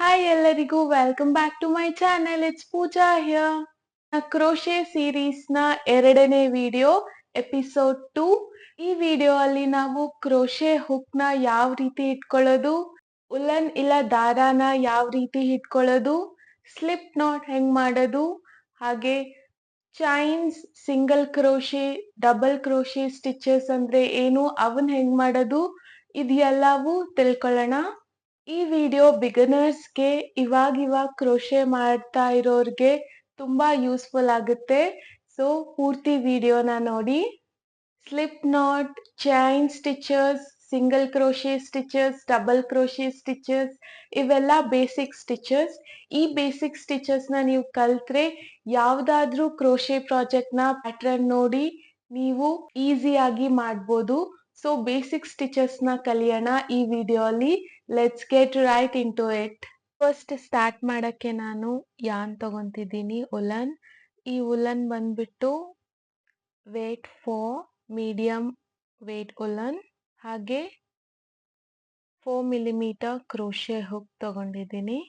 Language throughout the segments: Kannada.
ಹಾಯ್ ಎಲ್ಲರಿಗೂ welcome back to my channel. It's Pooja here. Crochet ಸೀರೀಸ್ನ 2ನೇ ವಿಡಿಯೋ ಎಪಿಸೋಡ್ 2. ಈ ವಿಡಿಯೋ ಅಲ್ಲಿ ನಾವು ಕ್ರೋಶೆ ಹುಕ್ನ ಯಾವ ರೀತಿ ಇಟ್ಕೊಳ್ಳೋದು, ಉಲನ್ ಇಲ್ಲ ದಾರಾನ ಯಾವ ರೀತಿ ಇಟ್ಕೊಳ್ಳೋದು, ಸ್ಲಿಪ್ ನಾಟ್ ಹೆಂಗ್ ಮಾಡೋದು, ಹಾಗೆ chains, single crochet, double crochet stitches ಅಂದ್ರೆ ಏನು, ಅವನ್ ಹೆಂಗ್ ಮಾಡೋದು, ಇದೆಲ್ಲವೂ ತಿಳ್ಕೊಳ್ಳೋಣ. ಈ ವಿಡಿಯೋ ಬಿಗಿನರ್ಸ್ಗೆ, ಇವಾಗ ಕ್ರೋಶೆ ಮಾಡ್ತಾ ಇರೋರ್ಗೆ ತುಂಬಾ ಯೂಸ್ಫುಲ್ ಆಗುತ್ತೆ. ಸೊ ಪೂರ್ತಿ ವಿಡಿಯೋನ ನೋಡಿ. Slip not, chain stitches, single crochet stitches, double crochet stitches ಇವೆಲ್ಲ ಬೇಸಿಕ್ ಸ್ಟಿಚಸ್. ಈ ಬೇಸಿಕ್ ಸ್ಟಿಚಸ್ ನ ನೀವು ಕಲ್ತ್ರೆ ಯಾವ್ದಾದ್ರೂ ಕ್ರೋಶೆ ಪ್ರಾಜೆಕ್ಟ್ ನ ಪ್ಯಾಟರ್ನ್ ನೋಡಿ ನೀವು ಈಸಿಯಾಗಿ ಮಾಡ್ಬೋದು. ಸೊ ಬೇಸಿಕ್ ಸ್ಟಿಚಸ್ ನ ಕಲಿಯೋಣ ಈ ವಿಡಿಯೋ ಅಲ್ಲಿ. Let's get right into it. First start ಮಾಡಕ್ಕೆ ನಾನು ಯಾನ್ ತಗೊಂತಿದ್ದೀನಿ, ಉಲನ್. ಈ ಉಲನ್ ಬಂದ್ಬಿಟ್ಟು weight for medium weight woollen. ಹಾಗೆ 4 ಮಿಲಿಮೀಟರ್ ಕ್ರೋಶೆ ಹುಕ್ ತಗೊಂಡಿದ್ದೀನಿ.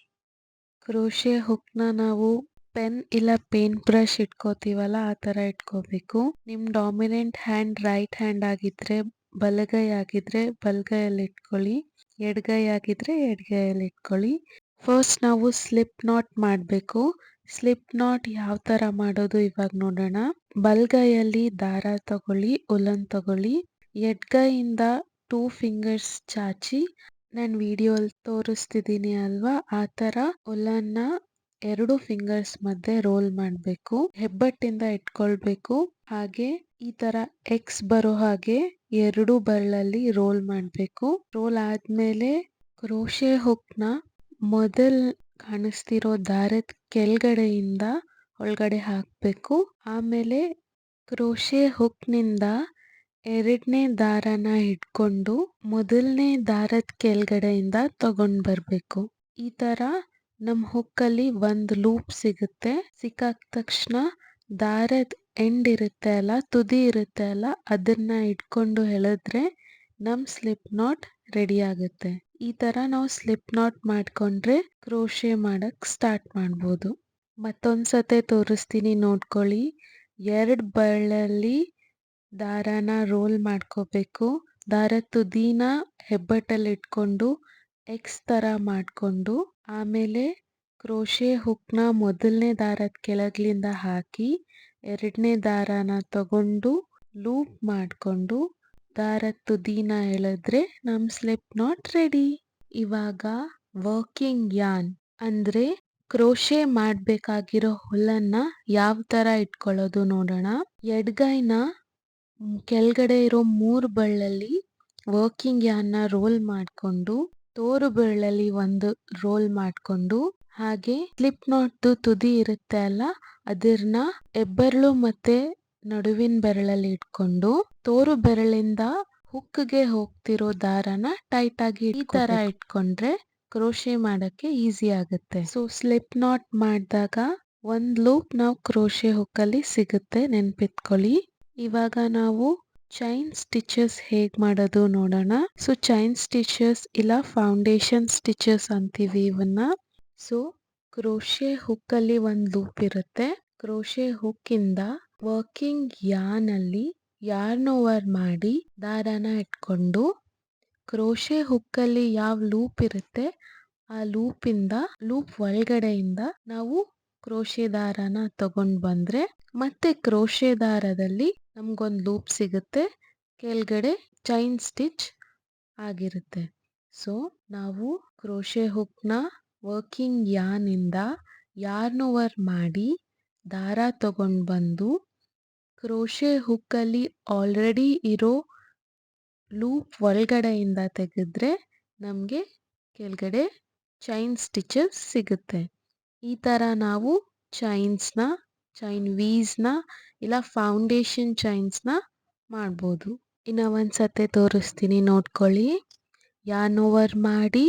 ಕ್ರೋಶೆ ಹುಕ್ನ ನಾವು ಪೆನ್ ಇಲ್ಲ ಪೇಂಟ್ ಬ್ರಷ್ ಇಟ್ಕೋತೀವಲ್ಲ ಆ ಥರ ಇಟ್ಕೋಬೇಕು. ನಿಮ್ ಡಾಮಿನೆಂಟ್ ಹ್ಯಾಂಡ್ ರೈಟ್ ಹ್ಯಾಂಡ್ ಆಗಿದ್ರೆ ಬಲಗೈ ಆಗಿದ್ರೆ ಬಲಗೈಯಲ್ಲಿ ಇಟ್ಕೊಳ್ಳಿ, ಎಡಗೈ ಆಗಿದ್ರೆ ಎಡಗೈಯಲ್ಲಿ ಇಟ್ಕೊಳ್ಳಿ. ಫಸ್ಟ್ ನಾವು ಸ್ಲಿಪ್ ನಾಟ್ ಮಾಡಬೇಕು. ಸ್ಲಿಪ್ ನಾಟ್ ಯಾವ ಥರ ಮಾಡೋದು ಇವಾಗ ನೋಡೋಣ. ಬಲಗೈಯಲ್ಲಿ ದಾರ ತಗೊಳ್ಳಿ, ಉಲನ್ ತಗೊಳ್ಳಿ, ಎಡಗೈಯಿಂದ 2 ಫಿಂಗರ್ಸ್ ಚಾಚಿ, ನಾನು ವಿಡಿಯೋಲ್ಲಿ ತೋರಿಸ್ತಿದ್ದೀನಿ ಅಲ್ವಾ ಆ ಥರ ಉಲನ್ನ 2 ಫಿಂಗರ್ಸ್ ಮಧ್ಯೆ ರೋಲ್ ಮಾಡಬೇಕು. ಹೆಬ್ಬಟ್ಟಿಂದ ಇಟ್ಕೊಳ್ಬೇಕು. ಹಾಗೆ ಈ ತರ ಎಕ್ಸ್ ಬರೋ ಹಾಗೆ 2 ಬೆರಳಲ್ಲಿ ರೋಲ್ ಮಾಡಬೇಕು. ರೋಲ್ ಆದ್ಮೇಲೆ ಕ್ರೋಶೆ ಹುಕ್ನ ಮೊದಲ್ ಕಾಣಿಸ್ತಿರೋ ದಾರದ ಕೆಳಗಡೆಯಿಂದ ಒಳಗಡೆ ಹಾಕಬೇಕು. ಆಮೇಲೆ ಕ್ರೋಶೆ ಹುಕ್ನಿಂದ 2ನೇ ದಾರನ ಹಿಡ್ಕೊಂಡು ಮೊದಲನೇ ದಾರದ ಕೆಳಗಡೆಯಿಂದ ತಗೊಂಡ್ ಬರ್ಬೇಕು. ಈ ತರ ನಮ್ ಹುಕ್ಕಲ್ಲಿ ಒಂದು ಲೂಪ್ ಸಿಗುತ್ತೆ. ಸಿಕ್ಕಾದ ತಕ್ಷಣ ದಾರದ ಎಂಡ್ ಇರುತ್ತೆ ಅಲ್ಲ, ತುದಿ ಇರುತ್ತೆ ಅಲ್ಲ, ಅದನ್ನ ಇಟ್ಕೊಂಡು ಎಳೆದ್ರೆ ನಮ್ ಸ್ಲಿಪ್ ನಾಟ್ ರೆಡಿ ಆಗುತ್ತೆ. ಈ ತರ ನಾವು ಸ್ಲಿಪ್ ನಾಟ್ ಮಾಡ್ಕೊಂಡ್ರೆ ಕ್ರೋಶೆ ಮಾಡಕ್ ಸ್ಟಾರ್ಟ್ ಮಾಡ್ಬೋದು. ಮತ್ತೊಂದ್ಸತೆ ತೋರಿಸ್ತೀನಿ ನೋಡ್ಕೊಳ್ಳಿ. 2 ಬೆರಳಲ್ಲಿ ದಾರಾನ ರೋಲ್ ಮಾಡ್ಕೋಬೇಕು. ದಾರದ ತುದಿನ ಹೆಬ್ಬಟ್ಟಲ್ಲಿ ಇಟ್ಕೊಂಡು ಎಕ್ಸ್ ತರ ಮಾಡ್ಕೊಂಡು ಆಮೇಲೆ ಕ್ರೋಶೆ ಹುಕ್ನ ಮೊದಲನೇ ದಾರದ ಕೆಳಗ್ಲಿಂದ ಹಾಕಿ 2ನೇ ದಾರಾನ ತಗೊಂಡು ಲೂಪ್ ಮಾಡ್ಕೊಂಡು ದಾರದ ತುದಿನ ಎಳೆದ್ರೆ ನಮ್ ಸ್ಲಿಪ್ ನಾಟ್ ರೆಡಿ. ಇವಾಗ ವರ್ಕಿಂಗ್ ಯಾನ್ ಅಂದ್ರೆ ಕ್ರೋಶೆ ಮಾಡ್ಬೇಕಾಗಿರೋ ಹುಲ್ಲನ್ನ ಯಾವ ತರ ಇಟ್ಕೊಳ್ಳೋದು ನೋಡೋಣ. ಎಡಗೈನ ಕೆಳಗಡೆ ಇರೋ 3 ಬೆರಳಲ್ಲಿ ವರ್ಕಿಂಗ್ ಯಾನ್ನ ರೋಲ್ ಮಾಡ್ಕೊಂಡು ತೋರು ಬೆರಳಲ್ಲಿ ಒಂದು ರೋಲ್ ಮಾಡ್ಕೊಂಡು ಹಾಗೆ ಸ್ಲಿಪ್ ನಾಟ್ ತುದಿ ಇರುತ್ತೆ ಅಲ್ಲ ಅದನ್ನ ಹೆಬ್ಬೆರಳು ಮತ್ತೆ ನಡುವಿನ ಬೆರಳಲ್ಲಿ ಇಟ್ಕೊಂಡು ತೋರು ಬೆರಳಿಂದ ಹುಕ್ಗೆ ಹೋಗ್ತಿರೋ ದಾರನ ಟೈಟ್ ಆಗಿ ಈ ತರ ಇಟ್ಕೊಂಡ್ರೆ ಕ್ರೋಶೆ ಮಾಡಕ್ಕೆ ಈಸಿ ಆಗುತ್ತೆ. ಸೊ ಸ್ಲಿಪ್ ನಾಟ್ ಮಾಡಿದಾಗ ಒಂದ್ ಲೂಪ್ ನಾವು ಕ್ರೋಶೆ ಹುಕ್ಕಲ್ಲಿ ಸಿಗುತ್ತೆ, ನೆನ್ಪಿಟ್ಕೊಳ್ಳಿ. ಇವಾಗ ನಾವು ಚೈನ್ ಸ್ಟಿಚಸ್ ಹೇಗ್ ಮಾಡೋದು ನೋಡೋಣ. ಸೊ ಚೈನ್ ಸ್ಟಿಚಸ್ ಇಲ್ಲ ಫೌಂಡೇಶನ್ ಸ್ಟಿಚಸ್ ಅಂತೀವಿ ಇವನ್ನ. ಸೊ ಕ್ರೋಶೆ ಹುಕ್ಕಲ್ಲಿ ಒಂದು ಲೂಪ್ ಇರುತ್ತೆ. ಕ್ರೋಶೆ ಹುಕ್ಕಿಂದ ವರ್ಕಿಂಗ್ ಯಾನ್ ಅಲ್ಲಿ ಯಾರ್ನ್ ಓವರ್ ಮಾಡಿ ದಾರಾನ ಇಟ್ಕೊಂಡು ಕ್ರೋಶೆ ಹುಕ್ಕಲ್ಲಿ ಯಾವ ಲೂಪ್ ಇರುತ್ತೆ ಆ ಲೂಪ್ ಒಳಗಡೆಯಿಂದ ನಾವು ಕ್ರೋಶೆ ದಾರಾನ ತಗೊಂಡ್ ಬಂದ್ರೆ ಮತ್ತೆ ಕ್ರೋಶೆ ದಾರದಲ್ಲಿ ನಮ್ಗೊಂದು ಲೂಪ್ ಸಿಗುತ್ತೆ, ಕೆಳಗಡೆ ಚೈನ್ ಸ್ಟಿಚ್ ಆಗಿರುತ್ತೆ. ಸೊ ನಾವು ಕ್ರೋಶೆ ಹುಕ್ನ ವರ್ಕಿಂಗ್ ಯಾನ್ ಇಂದ ಯಾರ್ನ್ ಓವರ್ ಮಾಡಿ ದಾರ ತಗೊಂಡ್ ಬಂದು ಕ್ರೋಶೆ ಹುಕ್ಕಲ್ಲಿ ಆಲ್ರೆಡಿ ಇರೋ ಲೂಪ್ ಒಳಗಡೆಯಿಂದ ತೆಗೆದ್ರೆ ನಮಗೆ ಕೆಳಗಡೆ ಚೈನ್ ಸ್ಟಿಚಸ್ ಸಿಗುತ್ತೆ. ಈ ತರ ನಾವು ಚೈನ್ ವೀಸ್ನ ಇಲ್ಲ ಫೌಂಡೇಶನ್ ಚೈನ್ಸ್ನ ಮಾಡ್ಬೋದು. ಇನ್ನ ಒಂದ್ಸತೆ ತೋರಿಸ್ತೀನಿ ನೋಡ್ಕೊಳ್ಳಿ. ಯಾರ್ನ್ ಓವರ್ ಮಾಡಿ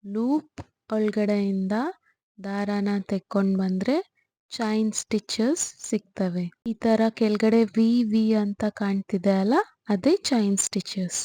ಲೂಪ್ ಒಳಗಡೆಯಿಂದ ದಾರಾನ ತೆಕ್ಕೊಂಡ್ ಬಂದ್ರೆ ಚೈನ್ ಸ್ಟಿಚಸ್ ಸಿಗ್ತವೆ. ಈ ತರ ಕೆಳಗಡೆ ವಿ ಅಂತ ಕಾಣ್ತಿದೆ ಅಲ್ಲ, ಅದೇ ಚೈನ್ ಸ್ಟಿಚಸ್.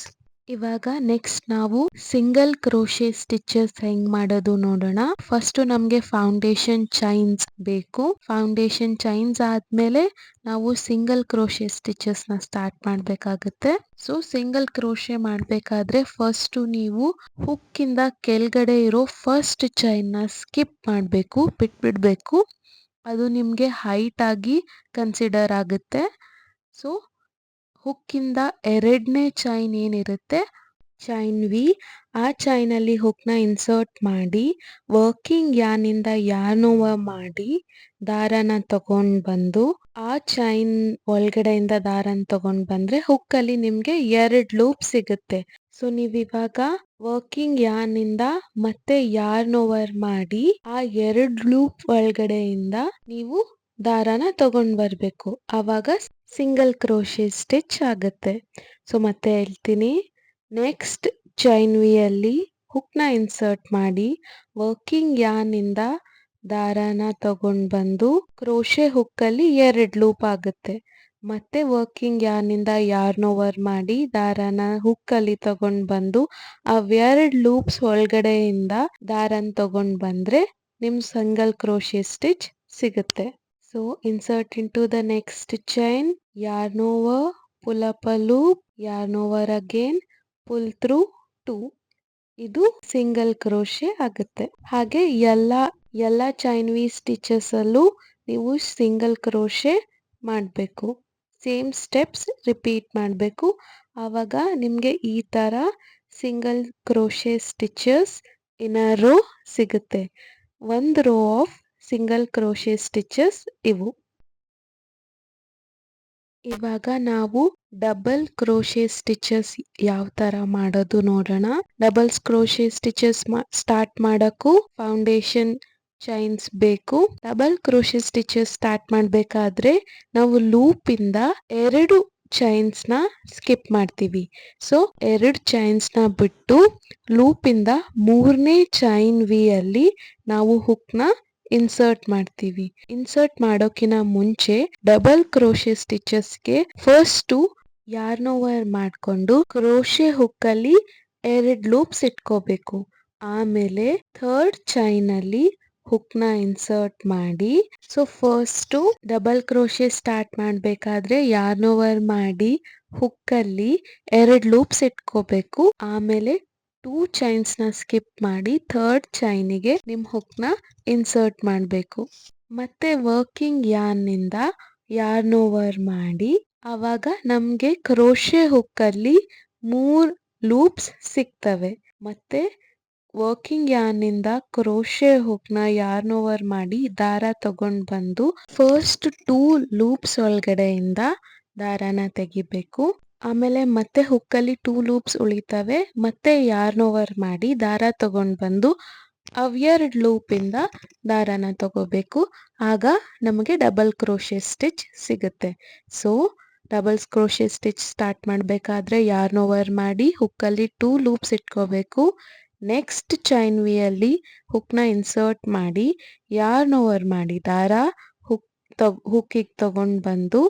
ಇವಾಗ ನೆಕ್ಸ್ಟ್ ನಾವು ಸಿಂಗಲ್ ಕ್ರೋಶೆ ಸ್ಟಿಚಸ್ ಹೆಂಗ್ ಮಾಡೋದು ನೋಡೋಣ. ಫಸ್ಟ್ ನಮ್ಗೆ ಫೌಂಡೇಶನ್ ಚೈನ್ಸ್ ಬೇಕು. ಫೌಂಡೇಶನ್ ಚೈನ್ಸ್ ಆದ್ಮೇಲೆ ನಾವು ಸಿಂಗಲ್ ಕ್ರೋಶೆ ಸ್ಟಿಚಸ್ ನ ಸ್ಟಾರ್ಟ್ ಮಾಡ್ಬೇಕಾಗತ್ತೆ. ಸೊ ಸಿಂಗಲ್ ಕ್ರೋಶೆ ಮಾಡ್ಬೇಕಾದ್ರೆ ಫಸ್ಟ್ ನೀವು ಹುಕ್ ಇಂದ ಕೆಳಗಡೆ ಇರೋ ಫಸ್ಟ್ ಚೈನ್ ನ ಸ್ಕಿಪ್ ಮಾಡ್ಬೇಕು, ಬಿಟ್ಬಿಡ್ಬೇಕು. ಅದು ನಿಮ್ಗೆ ಹೈಟ್ ಆಗಿ ಕನ್ಸಿಡರ್ ಆಗುತ್ತೆ. ಸೊ ಹುಕ್ಕಿಂದ ಎರಡನೇ ಚೈನ್ ಏನಿರುತ್ತೆ ಚೈನ್ ವಿ, ಆ ಚೈನ್ ಅಲ್ಲಿ ಹುಕ್ ನ ಇನ್ಸರ್ಟ್ ಮಾಡಿ ವರ್ಕಿಂಗ್ ಯಾರ್ನಿಂದ ಯಾರ್ನ್ ಓವರ್ ಮಾಡಿ ದಾರನ ತಗೊಂಡ್ ಬಂದು ಆ ಚೈನ್ ಒಳಗಡೆಯಿಂದ ದಾರನ ತಗೊಂಡ್ ಬಂದ್ರೆ ಹುಕ್ ಅಲ್ಲಿ ನಿಮ್ಗೆ 2 ಲೂಪ್ ಸಿಗುತ್ತೆ. ಸೊ ನೀವಿವಾಗ ವರ್ಕಿಂಗ್ ಯಾರ್ನಿಂದ ಮತ್ತೆ ಯಾರ್ನ್ ಓವರ್ ಮಾಡಿ ಆ 2 ಲೂಪ್ ಒಳಗಡೆಯಿಂದ ನೀವು ದಾರನ ತಗೊಂಡ್ ಬರ್ಬೇಕು. ಆವಾಗ ಸಿಂಗಲ್ ಕ್ರೋಶೆ ಸ್ಟಿಚ್ ಆಗುತ್ತೆ. ಸೊ ಮತ್ತೆ ಹೇಳ್ತೀನಿ, ನೆಕ್ಸ್ಟ್ ಚೈನ್ ವಿ ಅಲ್ಲಿ ಹುಕ್ ನ ಇನ್ಸರ್ಟ್ ಮಾಡಿ ವರ್ಕಿಂಗ್ ಯಾರ್ನ್ ಇಂದ ದಾರನ ತಗೊಂಡ್ ಬಂದು ಕ್ರೋಶೆ ಹುಕ್ ಅಲ್ಲಿ 2 ಲೂಪ್ ಆಗುತ್ತೆ. ಮತ್ತೆ ವರ್ಕಿಂಗ್ ಯಾರ್ನ್ ಇಂದ ಯಾರ್ನ್ ಓವರ್ ಮಾಡಿ ದಾರನ ಹುಕ್ ಅಲ್ಲಿ ತಗೊಂಡ್ ಬಂದು ಆ 2 ಲೂಪ್ಸ್ ಒಳಗಡೆಯಿಂದ ದಾರನ್ ತಗೊಂಡ್ ಬಂದ್ರೆ ನಿಮ್ ಸಿಂಗಲ್ ಕ್ರೋಶೆ ಸ್ಟಿಚ್ ಸಿಗುತ್ತೆ. So insert into the next chain, yarn over, pull up a loop, yarn over again, pull through 2. ಇದು ಸಿಂಗಲ್ ಕ್ರೋಶೆ ಆಗುತ್ತೆ. ಹಾಗೆ ಎಲ್ಲ ಚೈನ್ ವಿ ಸ್ಟಿಚಸ್ ಅಲ್ಲೂ ನೀವು ಸಿಂಗಲ್ ಕ್ರೋಶೆ ಮಾಡಬೇಕು. ಸೇಮ್ ಸ್ಟೆಪ್ಸ್ ರಿಪೀಟ್ ಮಾಡಬೇಕು. ಆವಾಗ ನಿಮಗೆ ಈ ತರ single crochet stitches in a row ಸಿಗುತ್ತೆ. ಒಂದು row of single crochet stitches ಇವು. ಇವಾಗ ನಾವು ಡಬಲ್ ಕ್ರೋಶೆ ಸ್ಟಿಚಸ್ ಯಾವ ತರ ಮಾಡೋದು ನೋಡೋಣ. ಡಬಲ್ ಕ್ರೋಶೆ ಸ್ಟಿಚಸ್ ಸ್ಟಾರ್ಟ್ ಮಾಡಕ್ಕೂ ಫೌಂಡೇಶನ್ ಚೈನ್ಸ್ ಬೇಕು. ಡಬಲ್ ಕ್ರೋಶೆ ಸ್ಟಿಚಸ್ ಸ್ಟಾರ್ಟ್ ಮಾಡ್ಬೇಕಾದ್ರೆ ನಾವು ಲೂಪ್ ಇಂದ 2 ಚೈನ್ಸ್ ನ ಸ್ಕಿಪ್ ಮಾಡ್ತೀವಿ. ಸೊ 2 ಚೈನ್ಸ್ ನ ಬಿಟ್ಟು ಲೂಪ್ ಇಂದ 3ನೇ ಚೈನ್ ವಿ ಅಲ್ಲಿ ನಾವು ಹುಕ್ ನ ಇನ್ಸರ್ಟ್ ಮಾಡ್ತೀವಿ. ಇನ್ಸರ್ಟ್ ಮಾಡೋಕಿನ ಮುಂಚೆ ಡಬಲ್ ಕ್ರೋಶೆ ಸ್ಟಿಚಸ್ಗೆ ಫಸ್ಟ್ ಯಾರ್ನ್ ಓವರ್ ಮಾಡ್ಕೊಂಡು ಕ್ರೋಶೆ ಹುಕ್ ಅಲ್ಲಿ 2 ಲೂಪ್ಸ್ ಇಟ್ಕೋಬೇಕು. ಆಮೇಲೆ ಥರ್ಡ್ ಚೈನ್ ಅಲ್ಲಿ ಹುಕ್ ನ ಇನ್ಸರ್ಟ್ ಮಾಡಿ, so first double crochet start ಮಾಡ್ಬೇಕಾದ್ರೆ ಯಾರ್ನ್ ಓವರ್ ಮಾಡಿ ಹುಕ್ ಅಲ್ಲಿ 2 ಲೂಪ್ಸ್ ಇಟ್ಕೋಬೇಕು. ಆಮೇಲೆ 2 ಚೈನ್ಸ್ ನ ಸ್ಕಿಪ್ ಮಾಡಿ ಥರ್ಡ್ ಚೈನಿಗೆ ನಿಮ್ ಹುಕ್ ನ ಇನ್ಸರ್ಟ್ ಮಾಡಬೇಕು. ಮತ್ತೆ ವರ್ಕಿಂಗ್ ಯಾರ್ನ್ ನಿಂದ ಯಾರ್ನ್ ಓವರ್ ಮಾಡಿ ಆವಾಗ ನಮ್ಗೆ ಕ್ರೋಶೆ ಹುಕ್ ಅಲ್ಲಿ 3 ಲೂಪ್ಸ್ ಸಿಗ್ತವೆ. ಮತ್ತೆ ವರ್ಕಿಂಗ್ ಯಾರ್ನ್ ನಿಂದ ಕ್ರೋಶೆ ಹುಕ್ ನ ಯಾರ್ನ್ ಓವರ್ ಮಾಡಿ ದಾರ ತಗೊಂಡ್ ಬಂದು ಫಸ್ಟ್ 2 ಲೂಪ್ಸ್ ಒಳಗಡೆಯಿಂದ ದಾರನ ತೆಗಿಬೇಕು. ಆಮೇಲೆ ಮತ್ತೆ ಹುಕ್ಕಲ್ಲಿ 2 ಲೂಪ್ಸ್ ಉಳಿತವೆ. ಮತ್ತೆ ಯಾರ್ನ್ ಓವರ್ ಮಾಡಿ ದಾರ ತಗೊಂಡ್ ಬಂದು ಅವೆರಡು ಲೂಪ್ ಇಂದ ದಾರನ ತಗೋಬೇಕು. ಆಗ ನಮಗೆ ಡಬಲ್ ಕ್ರೋಶೆ ಸ್ಟಿಚ್ ಸಿಗುತ್ತೆ. So double crochet stitch start ಮಾಡಬೇಕಾದ್ರೆ ಯಾರ್ನ್ ಓವರ್ ಮಾಡಿ ಹುಕ್ಕಲ್ಲಿ 2 ಲೂಪ್ಸ್ ಇಟ್ಕೋಬೇಕು. ನೆಕ್ಸ್ಟ್ ಚೈನ್ ವಿ ಅಲ್ಲಿ ಹುಕ್ ನ ಇನ್ಸರ್ಟ್ ಮಾಡಿ ಯಾರ್ನ್ ಓವರ್ ಮಾಡಿ ದಾರ ಹುಕ್ಕಿಗೆ ತಗೊಂಡ್ ಬಂದು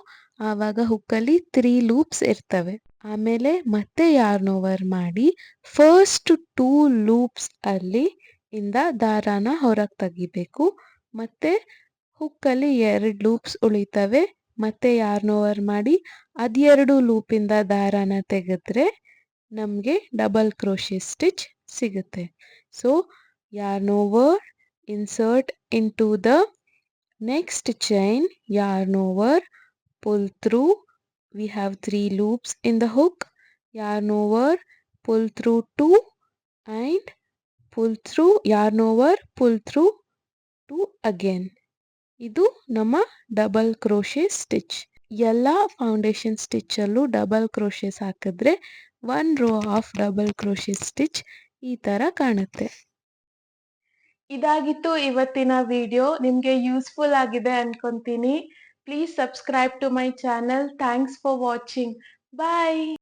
ಆವಾಗ ಹುಕ್ಕಲ್ಲಿ 3 ಲೂಪ್ಸ್ ಇರ್ತವೆ. ಆಮೇಲೆ ಮತ್ತೆ ಯಾರ್ನ್ ಓವರ್ ಮಾಡಿ ಫಸ್ಟ್ 2 ಲೂಪ್ಸ್ ಅಲ್ಲಿ ಇಂದ ದಾರಾನ ಹೊರಗೆ ತೆಗಿಬೇಕು. ಮತ್ತೆ ಹುಕ್ಕಲ್ಲಿ 2 ಲೂಪ್ಸ್ ಉಳಿತವೆ. ಮತ್ತೆ ಯಾರ್ನ್ ಓವರ್ ಮಾಡಿ ಅದೆರಡು ಲೂಪಿಂದ ದಾರಾನ ತೆಗೆದ್ರೆ ನಮಗೆ ಡಬಲ್ ಕ್ರೋಶೆ ಸ್ಟಿಚ್ ಸಿಗುತ್ತೆ. So yarn over, insert into the next chain, yarn over, pull through. We have 3 loops in the hook. Yarn over, pull through 2 and pull through, yarn over, pull through 2 again. ಇದು ನಮ್ಮ ಡಬಲ್ ಕ್ರೋಶೆ ಸ್ಟಿಚ್. ಎಲ್ಲ ಫೌಂಡೇಶನ್ ಸ್ಟಿಚ್ ಅಲ್ಲೂ ಡಬಲ್ ಕ್ರೋಶೆಸ್ ಹಾಕಿದ್ರೆ 1 row of double crochet stitch ಈ ತರ ಕಾಣುತ್ತೆ. ಇದಾಗಿತ್ತು ಇವತ್ತಿನ ವಿಡಿಯೋ. ನಿಮ್ಗೆ ಯೂಸ್ಫುಲ್ ಆಗಿದೆ ಅನ್ಕೊಂತೀನಿ. Please subscribe to my channel. Thanks for watching. Bye.